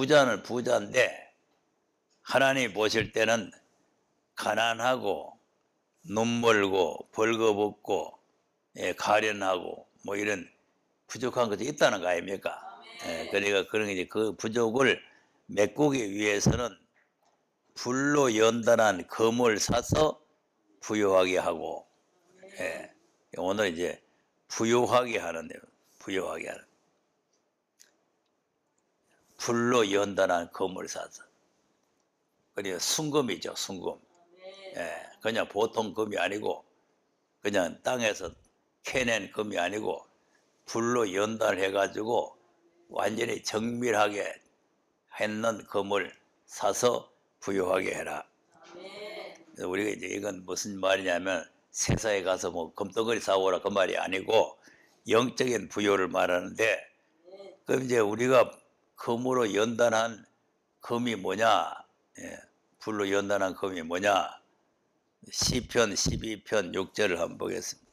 부자는 부자인데 하나님 보실 때는 가난하고 눈 멀고 벌거벗고 가련하고 뭐 이런 부족한 것이 있다는 거 아닙니까? 그러니까 그런 이제 그 부족을 메꾸기 위해서는 불로 연단한 금을 사서 부요하게 하고, 오늘 이제 부요하게 하는데요. 부요하게 하는. 불로 연단한 금을 사서. 그러니까 순금이죠, 순금. 그냥 보통 금이 아니고 그냥 땅에서 캐낸 금이 아니고 불로 연단해가지고 완전히 정밀하게 했는 금을 사서 부요하게 해라. 그래서 우리가 이제 이건 무슨 말이냐면 세상에 가서 뭐 금덩어리 사오라 그 말이 아니고 영적인 부요를 말하는데, 그럼 이제 우리가 금으로 연단한 금이 뭐냐? 불로 연단한 금이 뭐냐? 시편 12편 6절을 한번 보겠습니다.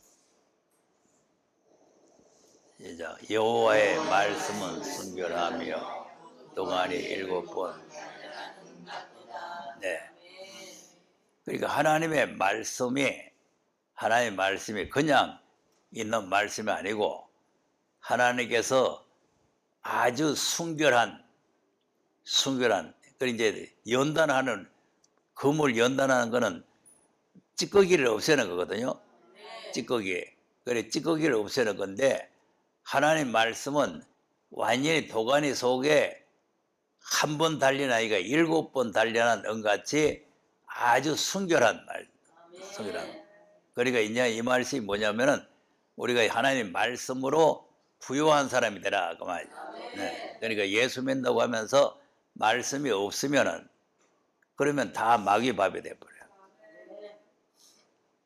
시작. 여호와의 말씀은 순결하며 동안이 7번. 그러니까 하나님의 말씀이 그냥 있는 말씀이 아니고 하나님께서 아주 순결한 그 이제 연단하는 금을 연단하는 거는 찌꺼기를 없애는 거거든요. 찌꺼기를 없애는 건데 하나님 말씀은 완전히 도가니 속에 한 번 달린 아이가 7번 달려난 은같이 아주 순결한 말. 그러니까 이제 이 말씀이 뭐냐면은 우리가 하나님 말씀으로 부요한 사람이 되라 그 말이죠. 그러니까 예수 믿는다고 하면서 말씀이 없으면은 그러면 다 마귀밥이 돼버려요.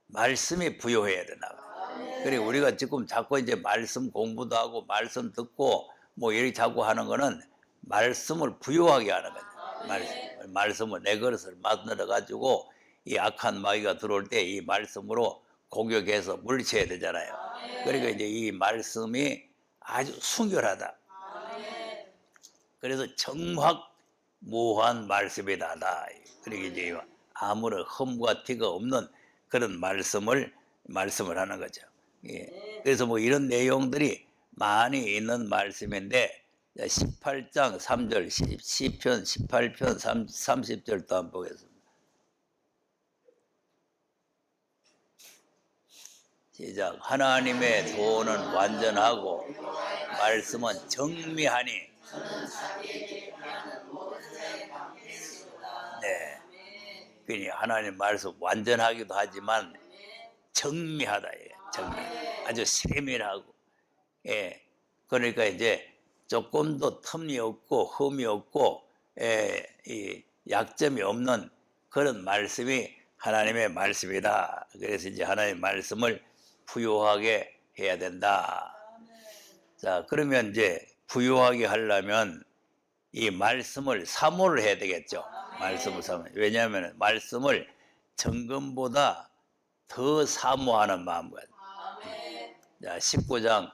말씀이 부요해야 되나 봐요. 그리고 우리가 지금 자꾸 이제 말씀 공부도 하고 말씀 듣고 뭐 이렇게 자꾸 하는 거는 말씀을 부요하게 하는 거죠. 말씀을 내 그릇을 만들어 가지고 이 악한 마귀가 들어올 때 이 말씀으로 공격해서 물리쳐야 되잖아요. 그러니까 이제 이 말씀이 아주 순결하다. 그래서 정확무한 말씀이다. 그러니까 이제 아무런 흠과 티가 없는 그런 말씀을 하는 거죠. 그래서 뭐 이런 내용들이 많이 있는 말씀인데 18장 3절 시편 18편 30절도 한번 보겠습니다. 시작. 하나님의 도는 완전하고 말씀은 정미하니. 그러니 하나님 말씀 완전하기도 하지만 정미하다. 아주 세밀하고. 그러니까 이제 조금도 틈이 없고 흠이 없고 이 약점이 없는 그런 말씀이 하나님의 말씀이다. 그래서 이제 하나님의 말씀을 부요하게 해야 된다. 자, 그러면 이제 부요하게 하려면 이 말씀을 사모를 해야 되겠죠. 말씀을 사모. 왜냐하면 말씀을 정금보다 더 사모하는 마음과. 자, 19장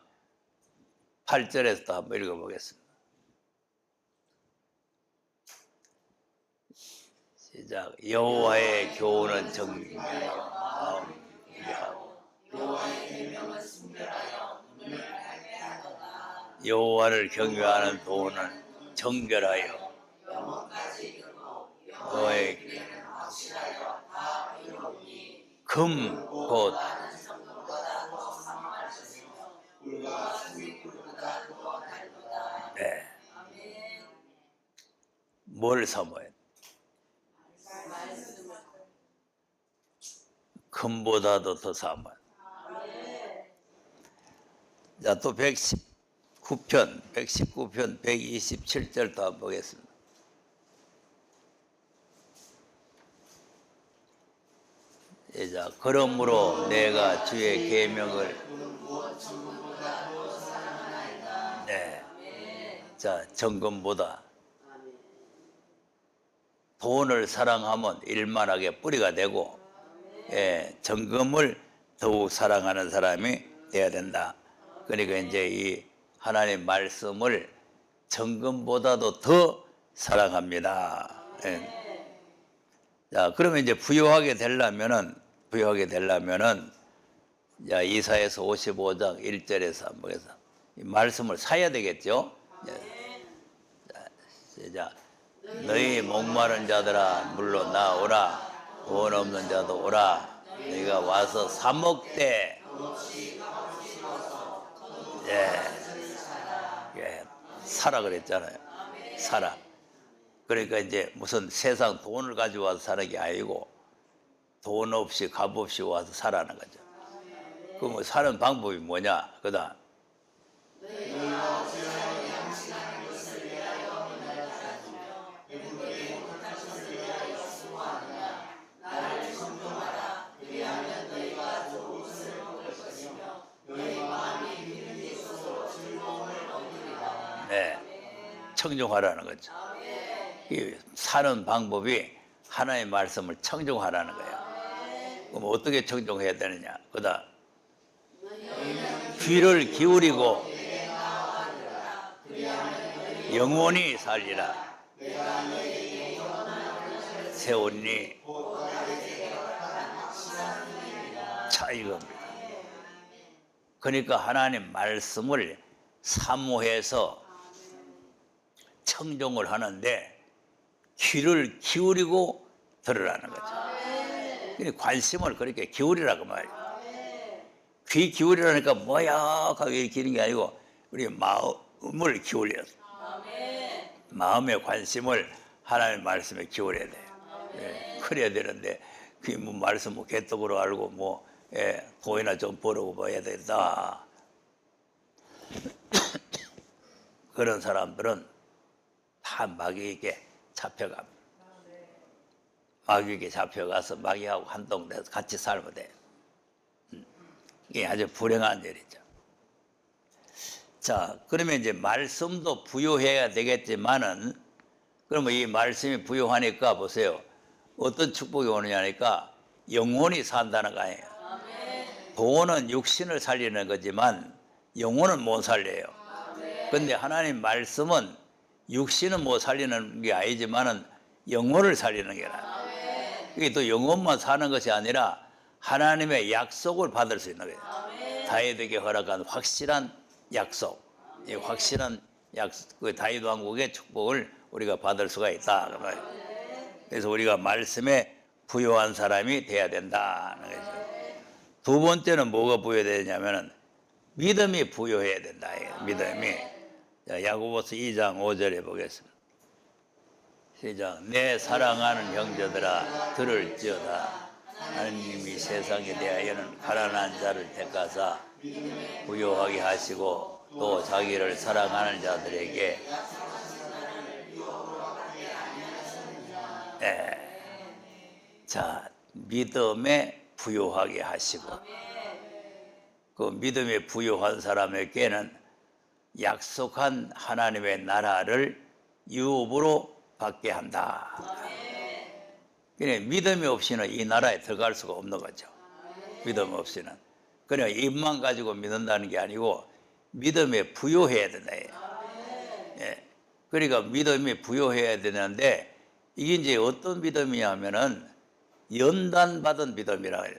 8절에서 한번 읽어보겠습니다. 시작. 여호와의 교훈은 정직하여 마음 유하고 여호와의 계명은 순결하여 눈을 밝게 하도다. 여호와를 경외하는 도는 정결하여 영혼까지 이르고 여호와의 길에는 확실하여 다 이루니 금 곧 뭘 사모해? 금보다도 더 사모해. 자, 또 119편 127절도 한번 보겠습니다. 자, 그러므로 내가 주의 계명을 자, 정금보다 돈을 사랑하면 일만하게 뿌리가 되고 정금을 더욱 사랑하는 사람이 되어야 된다. 그러니까 이제 이 하나님 말씀을 정금보다도 더 사랑합니다. 예. 자, 그러면 이제 부유하게 되려면은 자, 이사야서 55장 1절에서 한번 해서 이 말씀을 사야 되겠죠. 예. 자, 시작. 너희 목마른 자들아 물로 나오라. 돈 없는 자도 오라. 너희가 와서 사 먹되. 예. 예. 사라 그랬잖아요. 사라. 그러니까 이제 무슨 세상 돈을 가지고 와서 사는 게 아니고 돈 없이 값 없이 와서 사라는 거죠. 그 뭐 사는 방법이 뭐냐? 그다음 네, 청종하라는 거죠. 이 사는 방법이 하나님의 말씀을 청종하라는 거예요. 그럼 어떻게 청종해야 되느냐? 그다음 귀를 기울이고 영원히 살리라. 세웠니? 자, 이겁니다. 그러니까 하나님 말씀을 사모해서 청종을 하는데 귀를 기울이고 들으라는 거죠. 그러니까 관심을 그렇게 기울이라고 말이에요. 귀 기울이라니까 뭐야 하고 기는 게 아니고 우리 마음을 기울여서 마음의 관심을 하나님의 말씀에 기울여야 돼요. 예, 그래야 되는데 그 뭐 말씀 뭐 개떡으로 알고 뭐 돈이나 좀 벌고 뭐 해야 된다. 그런 사람들은 다 마귀에게 잡혀갑니다. 마귀에게 잡혀가서 마귀하고 한동돼서 같이 살면 돼요. 이게 아주 불행한 일이죠. 자, 그러면 이제 말씀도 부유해야 되겠지만은, 그러면 이 말씀이 부유하니까 보세요. 어떤 축복이 오느냐니까 영원히 산다는 거 아니에요. 돈은 육신을 살리는 거지만 영혼은 못 살려요. 근데 하나님 말씀은 육신은 못 살리는 게 아니지만은 영혼을 살리는 게 나아요. 이게 또 영혼만 사는 것이 아니라 하나님의 약속을 받을 수 있는 거예요. 다윗에게 허락한 확실한 약속, 이 확실한 약속, 그 다윗 왕국의 축복을 우리가 받을 수가 있다. 그래서 우리가 말씀에 부유한 사람이 돼야 된다는 거죠. 두 번째는 뭐가 부여되냐면은 믿음이 부여해야 된다. 믿음이. 자, 야고보서 2장 5절에 보겠습니다. 시작. 내 사랑하는 형제들아 들을지어다. 하나님이 세상에 대하여는 가난한 자를 택하사 부유하게 하시고 또 자기를 사랑하는 자들에게 자, 믿음에 부유하게 하시고 그 믿음에 부유한 사람에게는 약속한 하나님의 나라를 유업으로 받게 한다. 그러니까 믿음이 없이는 이 나라에 들어갈 수가 없는 거죠. 믿음 없이는. 그러니까 입만 가지고 믿는다는 게 아니고 믿음에 부여해야 된다. 예. 그러니까 믿음이 부여해야 되는데 이게 이제 어떤 믿음이냐면은 연단받은 믿음이라 해요.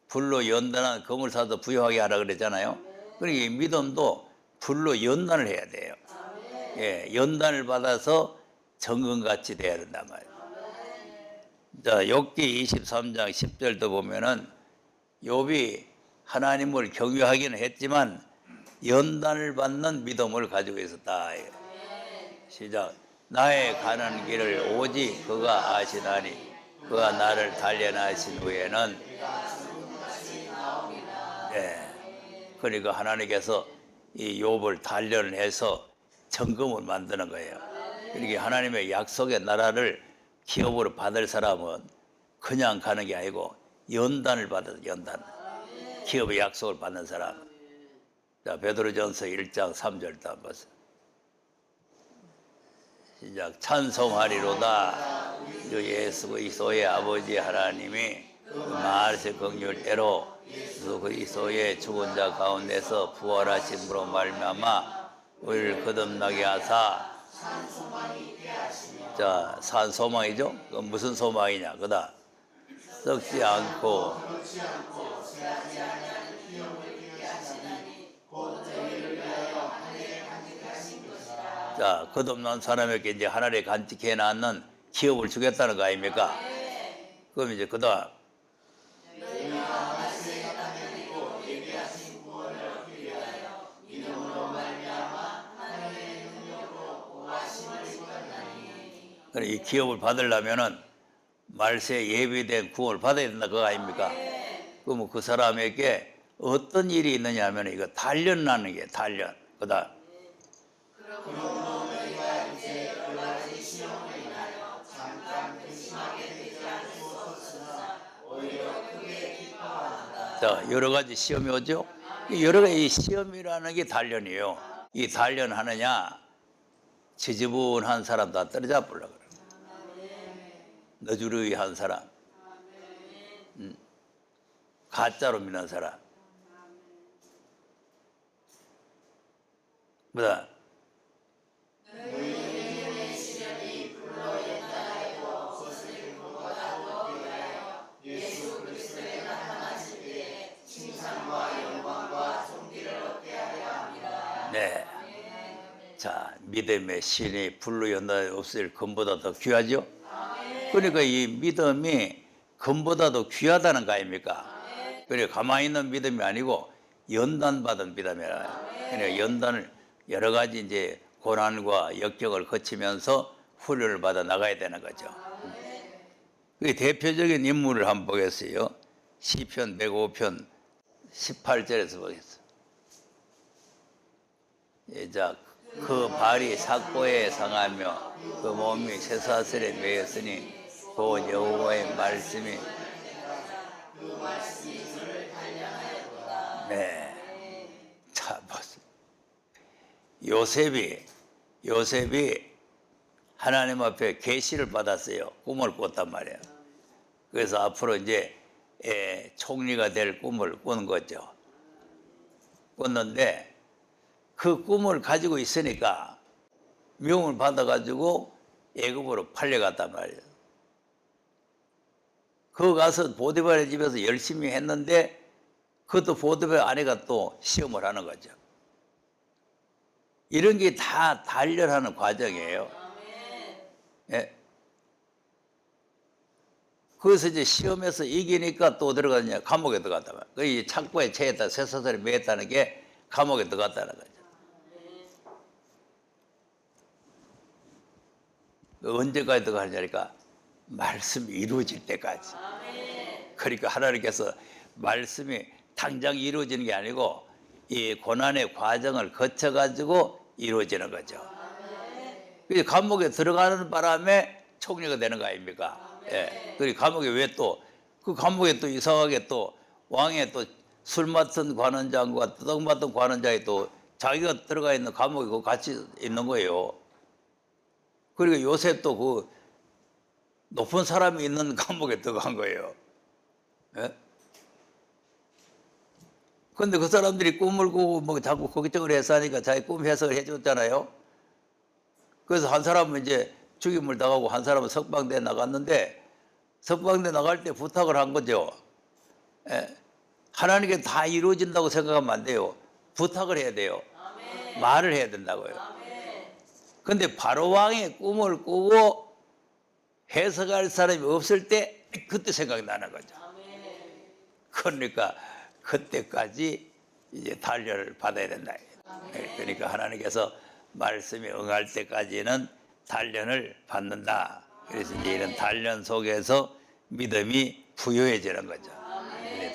불로 연단한 금을 사서 부여하게 하라 그랬잖아요. 그러니까 이 믿음도 불로 연단을 해야 돼요. 예, 연단을 받아서 정금같이 돼야 된단 말이에요. 자, 욥기 23장 10절도 보면은 욥이 하나님을 경외하기는 했지만 연단을 받는 믿음을 가지고 있었다. 시작. 나의 가는 길을 오직 그가 아시나니 그가 나를 단련하신 후에는 그러니까 하나님께서 이 욥을 단련을 해서 정금을 만드는 거예요. 그러니까 하나님의 약속의 나라를 기업으로 받을 사람은 그냥 가는 게 아니고 연단을 받은 연단. 기업의 약속을 받는 사람. 자, 베드로전서 1장 3절도 한번 보세요. 시작. 찬송하리로다. 주 예수 그리스도의 아버지 하나님이 그 말세 긍휼대로 예수 그리스도의 죽은 자 가운데서 부활하심으로 말미암아 우리를 거듭나게 하사. 자, 산 소망이죠. 그 무슨 소망이냐? 그다 썩지 않고 자, 거듭난 사람에게 이제 하늘에 간직해 놨는 기업을 주겠다는 거 아닙니까? 그럼 이제 그다음 이 기업을 받으려면은 말세에 예비된 구원을 받아야 된다 그거 아닙니까? 그러면 그 사람에게 어떤 일이 있느냐 하면 이거 단련하는 게 단련. 그다음 자, 여러 가지 시험이 오죠. 여러 가지 시험이라는 게 단련이에요. 이 단련하느냐 지지분한 사람 다 떨어져 보려고 그래요. 너주르이한 사람, 가짜로 믿는 사람. 그다음 네. 자, 믿음의 신이 불로 연다 없을 금보다 더 귀하죠? 그러니까 이 믿음이 금보다도 귀하다는 거 아닙니까? 그러니까 가만히 있는 믿음이 아니고 연단받은 믿음이라. 그러니까 연단을 여러 가지 이제 고난과 역경을 거치면서 훈련을 받아 나가야 되는 거죠. 그 대표적인 인물을 한번 보겠어요. 시편 105편 18절에서 보겠습니다. 자, 그 발이 삭고에 상하며 그 몸이 쇠사슬에 매였으니 그 여호와의 말씀이 네. 자, 요셉이 하나님 앞에 계시를 받았어요. 꿈을 꿨단 말이에요. 그래서 앞으로 이제 총리가 될 꿈을 꾼 거죠. 꿨는데 그 꿈을 가지고 있으니까 명을 받아가지고 애굽으로 팔려갔단 말이에요. 그 가서 보디발의 집에서 열심히 했는데 그것도 보디발 아내가 또 시험을 하는 거죠. 이런 게 다 단련하는 과정이에요. 예. 그래서 이제 시험에서 이기니까 또 들어가냐 감옥에 들어갔단 말이에요. 그 창고에 채했다 쇠사슬에 매였다는 게 감옥에 들어갔다는 거죠. 언제까지 들어가냐니까 말씀이 이루어질 때까지. 그러니까 하나님께서 말씀이 당장 이루어지는 게 아니고 이 고난의 과정을 거쳐가지고 이루어지는 거죠. 그래서 감옥에 들어가는 바람에 총리가 되는 거 아닙니까? 예. 그리고 감옥에 왜 또 그 감옥에 또 이상하게 또 왕의 또 술 맡은 관원장과 떡 맡은 관원장이 또 자기가 들어가 있는 감옥에 그 같이 있는 거예요. 그리고 요셉도 그 높은 사람이 있는 감옥에 들어간 거예요. 예? 근데 그 사람들이 꿈을 꾸고 뭐 자꾸 걱정을 해서 하니까 자기 꿈 해석을 해줬잖아요. 그래서 한 사람은 이제 죽임을 당하고 한 사람은 석방돼 나갔는데 석방돼 나갈 때 부탁을 한 거죠. 예? 하나님께 다 이루어진다고 생각하면 안 돼요. 부탁을 해야 돼요. 말을 해야 된다고요. 근데 바로왕의 꿈을 꾸고 해석할 사람이 없을 때 그때 생각이 나는 거죠. 그러니까 그때까지 이제 단련을 받아야 된다. 그러니까 하나님께서 말씀이 응할 때까지는 단련을 받는다. 그래서 이제 이런 단련 속에서 믿음이 부여해지는 거죠.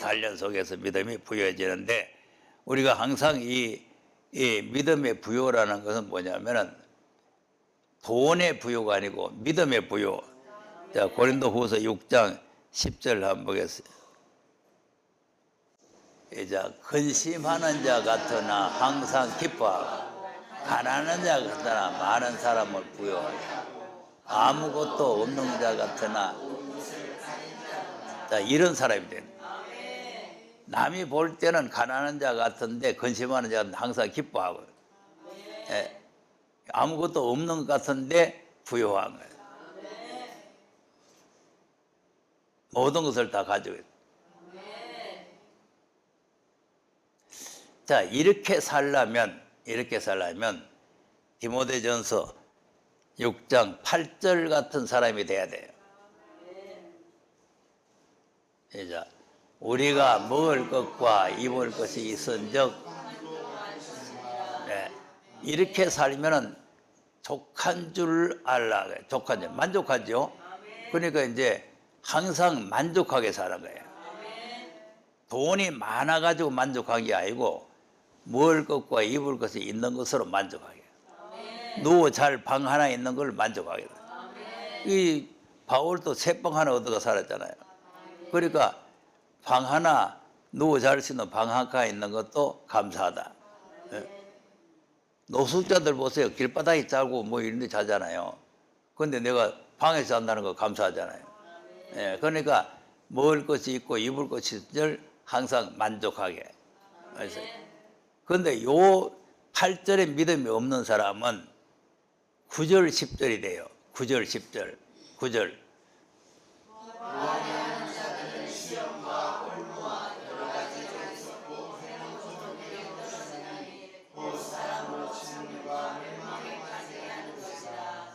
단련 속에서 믿음이 부여해지는데 우리가 항상 이 믿음의 부여라는 것은 뭐냐면은 돈의 부여가 아니고 믿음의 부여. 자, 고린도후서 6장 10절 한번 보겠습니다. 자, 근심하는 자 같으나 항상 기뻐하고 가난한 자 같으나 많은 사람을 부여하고 아무것도 없는 자 같으나 자, 이런 사람이 되는. 남이 볼 때는 가난한 자 같은데 근심하는 자는 항상 기뻐하고 예. 아무것도 없는 것 같은데 부유한 거예요. 모든 것을 다 가지고 있어요. 자, 이렇게 살려면 디모데전서 6장 8절 같은 사람이 돼야 돼요. 이제 우리가 먹을 것과 입을 것이 있은즉, 네, 이렇게 살면은 족한 줄 알라. 족한 줄 만족하죠. 그러니까 이제 항상 만족하게 사는 거예요. 돈이 많아가지고 만족한 게 아니고 먹을 것과 입을 것이 있는 것으로 만족하게. 누워 잘 방 하나 있는 걸 만족하게 돼. 이 바울도 새방 하나 얻어가 살았잖아요. 그러니까 방 하나 누워 잘 수 있는 방 하나 있는 것도 감사하다. 노숙자들 보세요. 길바닥에 자고 뭐 이런 데 자잖아요. 근데 내가 방에서 잔다는 거 감사하잖아요. 그러니까 먹을 것이 있고 입을 것이 있을 항상 만족하게. 그런데 요 8절에 믿음이 없는 사람은 9절 10절이 돼요. 9절 10절 9절.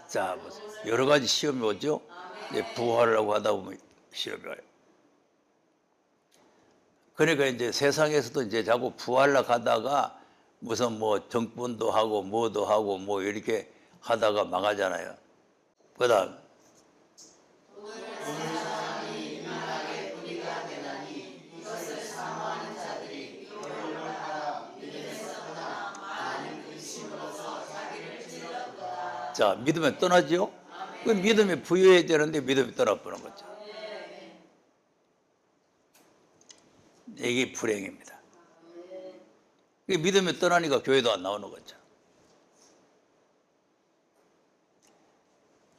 자, 여러 가지 시험이 오죠. 이제 부활하려고 하다 보면 시험이 와요. 그러니까 이제 세상에서도 이제 자꾸 부활하려고 하다가 무슨 뭐 정분도 하고 뭐도 하고 뭐 이렇게 하다가 망하잖아요. 그다음 자, 믿으면 떠나죠. 그 믿음이 부여해야 되는데 믿음이 떠나버리는 거죠. 이게 불행입니다. 믿음이 떠나니까 교회도 안 나오는 거죠.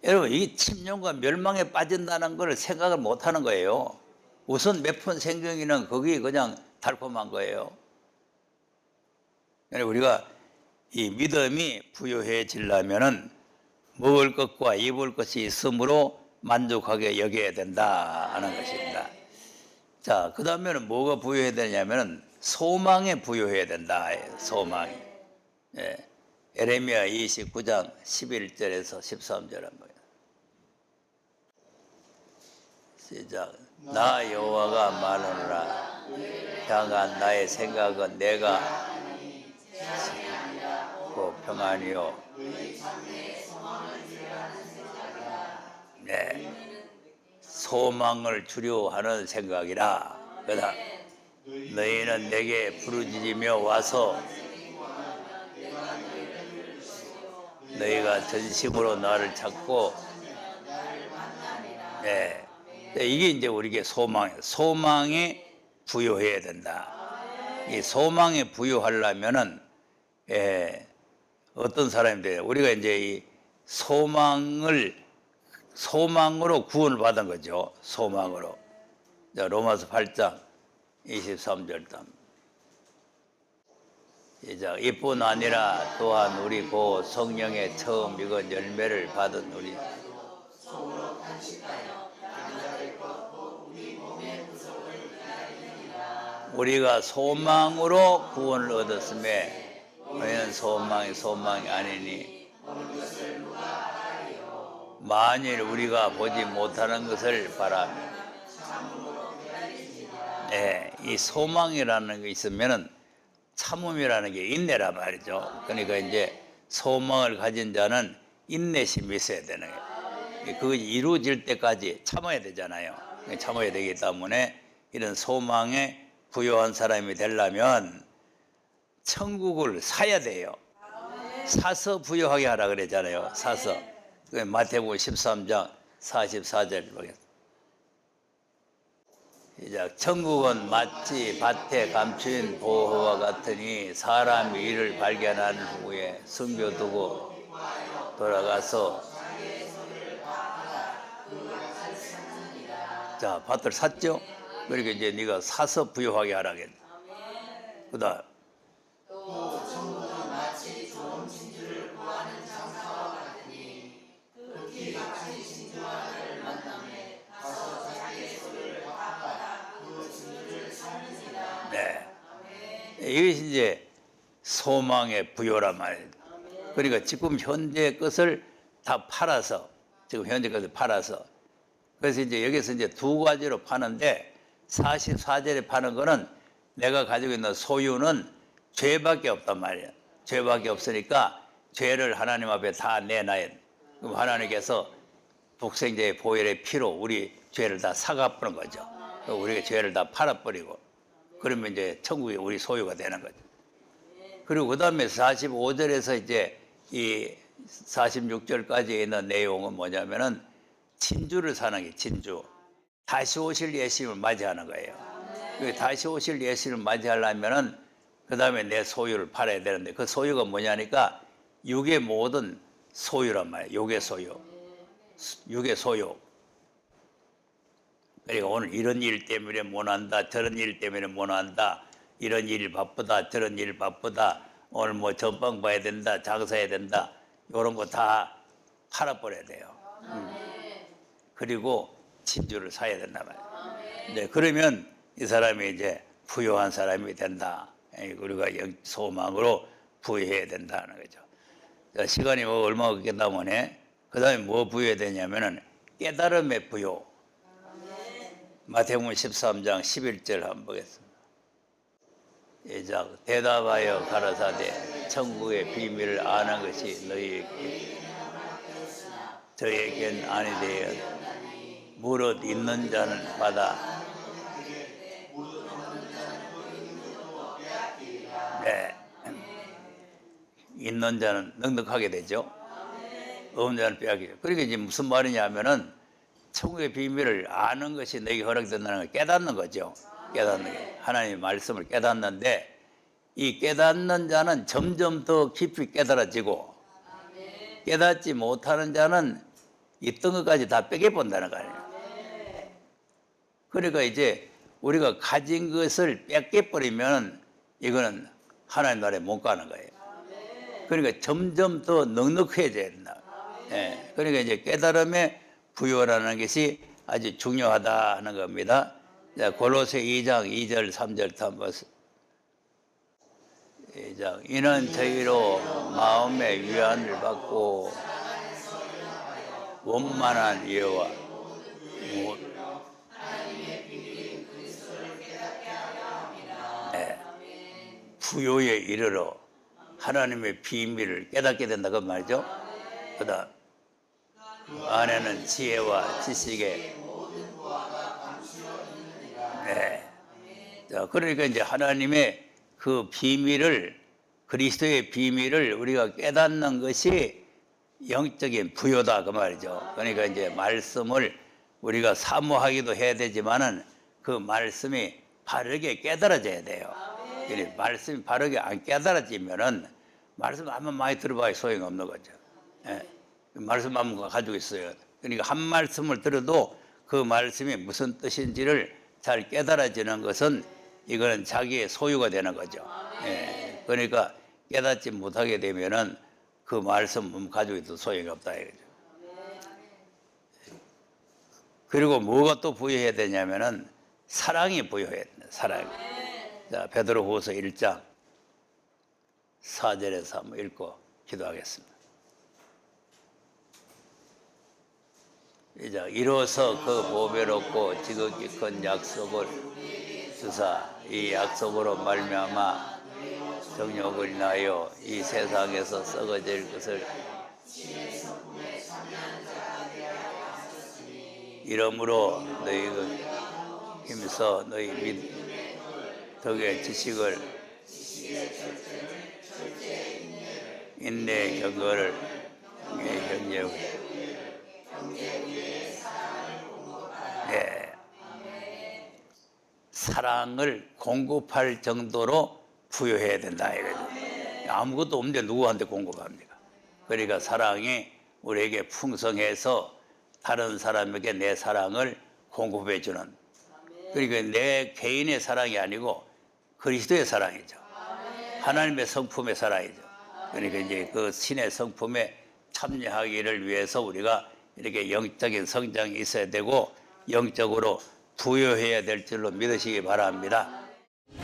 여러분, 이 침륜과 멸망에 빠진다는 걸 생각을 못 하는 거예요. 우선 몇 푼 생명이는 거기 그냥 달콤한 거예요. 우리가 이 믿음이 부여해지려면은 먹을 것과 입을 것이 있으므로 만족하게 여겨야 된다 하는 것입니다. 자, 그 다음에는 뭐가 부여해야 되냐면은 소망에 부여해야 된다. 소망. 에레미야 29장 11절에서 13절 한번. 시작. 나 여호와가 말하노라. 향한 나의 생각은 내가 평안이요. 네, 소망을 주려 하는 생각이라. 그다음 너희는 내게 부르짖으며 와서 너희가 전심으로 나를 찾고, 네, 이게 이제 우리에게 소망이에요. 소망에 부여해야 된다. 이 소망에 부여하려면은 어떤 사람이 돼요? 우리가 이제 이 소망으로 구원을 받은 거죠. 소망으로. 자, 로마서 8장 23절 단. 시작. 이뿐 아니라 또한 우리 고 성령의 처음 익은 열매를 받은 우리 우리가 소망으로 구원을 얻었음에 너희는 소망이 아니니 만일 우리가 보지 못하는 것을 바라며. 네, 이 소망이라는 게 있으면은 참음이라는 게 인내란 말이죠. 그러니까 이제 소망을 가진 자는 인내심이 있어야 되는 거예요. 그것이 이루어질 때까지 참아야 되잖아요. 참아야 되기 때문에 이런 소망에 부여한 사람이 되려면 천국을 사야 돼요. 사서 부여하게 하라 그랬잖아요. 사서. 마태복음 13장 44절 보겠습니다. 시작. 천국은 마치 밭에 감추인 보화와 같으니 사람이 이를 발견한 후에 숨겨두고 돌아가서, 자, 밭을 샀죠. 그러니까 이제 네가 사서 부여하게 하라겠네. 그다음 이것이 이제 소망의 부요란 말이에요. 그러니까 지금 현재 것을 다 팔아서, 지금 현재 것을 팔아서, 그래서 이제 여기서 이제 두 가지로 파는데, 44절에 파는 거는 내가 가지고 있는 소유는 죄밖에 없단 말이에요. 죄밖에 없으니까 죄를 하나님 앞에 다 내놔야 돼. 그럼 하나님께서 독생자의 보혈의 피로 우리 죄를 다 사갚는 거죠. 우리가 죄를 다 팔아버리고, 그러면 이제 천국이 우리 소유가 되는 거죠. 그리고 그 다음에 45절에서 이제 이 46절까지 있는 내용은 뭐냐면은 진주를 사는 게 진주. 다시 오실 예수님을 맞이하는 거예요. 다시 오실 예수님을 맞이하려면은 그 다음에 내 소유를 팔아야 되는데, 그 소유가 뭐냐니까 육의 모든 소유란 말이에요. 육의 소유. 육의 소유. 그러니까 오늘 이런 일 때문에 못 한다, 저런 일 때문에 못 한다, 이런 일 바쁘다, 저런 일 바쁘다, 오늘 뭐 전방 봐야 된다, 장사해야 된다, 이런 거 다 팔아버려야 돼요. 그리고 진주를 사야 된단 말이에요. 네, 그러면 이 사람이 이제 부유한 사람이 된다. 우리가 소망으로 부유해야 된다는 거죠. 시간이 뭐 얼마 없게 남으네. 그 다음에 뭐 부유해야 되냐면은 깨달음의 부유. 마태복음 13장 11절 한번 보겠습니다. 예작 대답하여 가라사대 천국의 비밀을 아는 것이 너희에게 저에겐 아니되어 무릇 있는 자는 받아. 네. 있는 자는 넉넉하게 되죠. 없는 자는 빼앗기죠. 그러니까 이제 무슨 말이냐면은 천국의 비밀을 아는 것이 너에게 허락된다는 걸 깨닫는 거죠. 깨닫는 게. 하나님의 말씀을 깨닫는데, 이 깨닫는 자는 점점 더 깊이 깨달아지고, 깨닫지 못하는 자는 있던 것까지 다 뺏겨본다는 거 아니에요. 그러니까 이제 우리가 가진 것을 뺏겨버리면 이거는 하나님 나라에 못 가는 거예요. 그러니까 점점 더 넉넉해져야 된다. 예. 그러니까 이제 깨달음의 부요라는 것이 아주 중요하다 하는 겁니다. 자, 골로새 2장 2절 3절 한번 2장 이는 저희로 마음의 위안을 받고 원만한 이해와 부요에 이르러 하나님의 비밀을 깨닫게 된다고 말이죠. 그다음 안에는 지혜와 지식의 자, 그러니까 이제 하나님의 그 비밀을, 그리스도의 비밀을 우리가 깨닫는 것이 영적인 부요다 그 말이죠. 그러니까 이제 말씀을 우리가 사모하기도 해야 되지만은 그 말씀이 바르게 깨달아져야 돼요. 말씀이 바르게 안 깨달아지면은 말씀 한번 많이 들어봐야 소용이 없는 거죠. 예. 말씀 한번 가지고 있어요. 그러니까 한 말씀을 들어도 그 말씀이 무슨 뜻인지를 잘 깨달아지는 것은 이거는 자기의 소유가 되는 거죠. 예. 그러니까 깨닫지 못하게 되면은 그 말씀 가지고 있어도 소용이 없다 이거죠. 그리고 뭐가 또 부여해야 되냐면은 사랑이 부여해야 된다. 사랑. 자, 베드로후서 1장 4절에서 한번 읽고 기도하겠습니다. 이제 이로써 그 보배롭고 지극히 큰 약속을 주사 이 약속으로 말미암아 정욕을 인하여 이 세상에서 썩어질 것을 이러므로 너희가 힘써 너희 믿 덕의 지식을 인내 경거를 경제를 사랑을 공급할 정도로 부여해야 된다 이거죠. 아무것도 없는데 누구한테 공급합니까? 그러니까 사랑이 우리에게 풍성해서 다른 사람에게 내 사랑을 공급해 주는, 그러니까 내 개인의 사랑이 아니고 그리스도의 사랑이죠. 하나님의 성품의 사랑이죠. 그러니까 이제 그 신의 성품에 참여하기를 위해서 우리가 이렇게 영적인 성장이 있어야 되고 영적으로 부여해야 될 줄로 믿으시기 바랍니다.